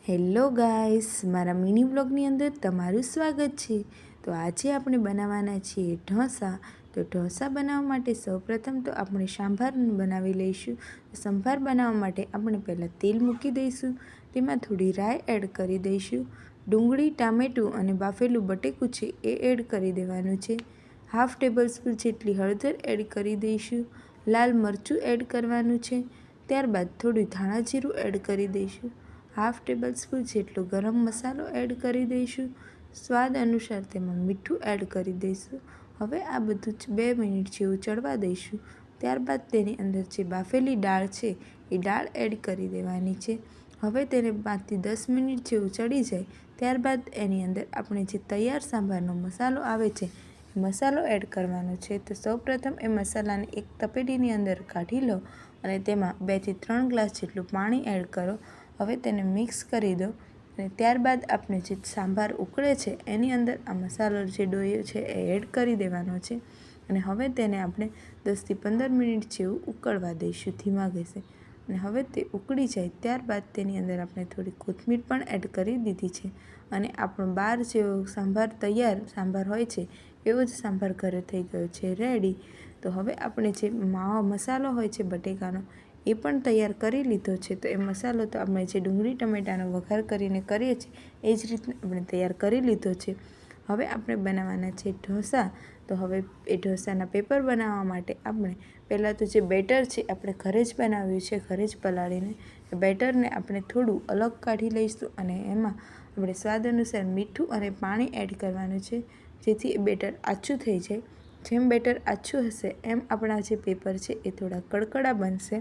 Hello guys, મારા mini વ્લોગની અંદર તમારું સ્વાગત છે। તો આજે આપણે બનાવવાના છીએ ઢોસા। તો ઢોસા બનાવવા માટે સૌપ્રથમ તો આપણે સાંભાર બનાવી લઈશું। સંભાર બનાવવા માટે આપણે પહેલાં તેલ મૂકી દઈશું, તેમાં થોડી રાઈ એડ કરી દઈશું, ડુંગળી, ટામેટું અને બાફેલું બટેકું છે એ એડ કરી દેવાનું છે। હાફ ટેબલ સ્પૂન જેટલી હળદર એડ કરી દઈશું, લાલ મરચું એડ કરવાનું છે, ત્યારબાદ થોડું ધાણા જીરું એડ કરી દઈશું, હાફ ટેબલ સ્પૂન જેટલો ગરમ મસાલો એડ કરી દઈશું, સ્વાદ અનુસાર તેમાં મીઠું એડ કરી દઈશું। હવે આ બધું જ 2 મિનિટ જેવું ચડવા દઈશું। ત્યારબાદ તેની અંદર જે બાફેલી દાળ છે એ દાળ એડ કરી દેવાની છે। હવે તેને 5થી 10 મિનિટ જેવું ચડી જાય ત્યારબાદ એની અંદર આપણે જે તૈયાર સાંભારનો મસાલો આવે છે એ મસાલો એડ કરવાનો છે। તો સૌપ્રથમ એ મસાલાને એક તપેલીની અંદર કાઢી લો અને તેમાં 2 થી 3 ગ્લાસ જેટલું પાણી એડ કરો। હવે તેને મિક્સ કરી દો અને ત્યારબાદ આપણે જે સાંભાર ઉકળે છે એની અંદર આ મસાલો જે ડોયો છે એ એડ કરી દેવાનો છે અને હવે તેને આપણે 10થી 15 મિનિટ જેવું ઉકળવા દઈશું ધીમા ગેસે। અને હવે તે ઉકળી જાય ત્યારબાદ તેની અંદર આપણે થોડી કોથમીર પણ એડ કરી દીધી છે અને આપણો બહાર જેવો સાંભાર તૈયાર સાંભાર હોય છે એવો જ સાંભાર ઘરે થઈ ગયો છે રેડી। તો હવે આપણે જે મસાલો હોય છે બટેકાનો એ પણ તૈયાર કરી લીધો છે। તો એ મસાલો તો આપણે જે ડુંગળી ટમેટાનો વઘાર કરીને કરીએ છીએ એ જ રીતે આપણે તૈયાર કરી લીધો છે। હવે આપણે બનાવવાના છે ઢોસા। તો હવે એ ઢોસાના પેપર બનાવવા માટે આપણે પહેલાં તો જે બેટર છે આપણે ઘરે જ બનાવ્યું છે, ઘરે જ પલાળીને એ બેટરને આપણે થોડું અલગ કાઢી લઈશું અને એમાં આપણે સ્વાદ અનુસાર મીઠું અને પાણી એડ કરવાનું છે જેથી એ બેટર આછું થઈ જાય। જેમ બેટર આછું હશે એમ આપણા જે પેપર છે એ થોડા કડકડા બનશે,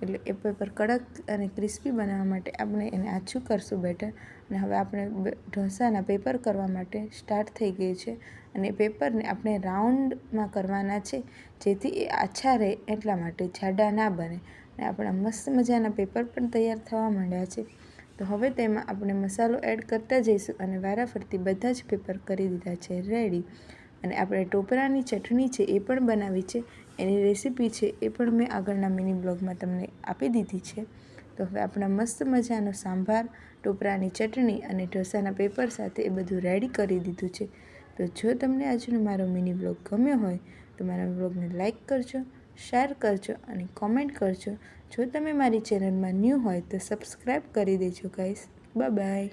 એટલે એ પેપર કડક અને ક્રિસ્પી બનાવવા માટે આપણે એને આછું કરશું બેટર। અને હવે આપણે ઢોસાના પેપર કરવા માટે સ્ટાર્ટ થઈ ગયું છે અને પેપરને આપણે રાઉન્ડમાં કરવાના છે જેથી એ આછા રહે, એટલા માટે જાડા ના બને અને આપણા મસ્ત મજાના પેપર પણ તૈયાર થવા માંડ્યા છે। તો હવે તેમાં આપણે મસાલો એડ કરતા જઈશું અને વારાફરતી બધા જ પેપર કરી દીધા છે રેડી। અને આપણે ટોપરાની ચટણી છે એ પણ બનાવી છે, એની રેસીપી છે એ પણ મેં આગળના મિની બ્લોગમાં તમને આપી દીધી છે। તો હવે આપણા મસ્ત મજાનો સાંભાર, ટોપરાની ચટણી અને ઢોસાના પેપર સાથે એ બધું રેડી કરી દીધું છે। તો જો તમને આજનો મારો મિની બ્લોગ ગમ્યો હોય તો મારા બ્લોગને લાઇક કરજો, શેર કરજો અને કોમેન્ટ કરજો। જો તમે મારી ચેનલમાં ન્યૂ હોય તો સબસ્ક્રાઈબ કરી દેજો ગાઈસ। Bye bye.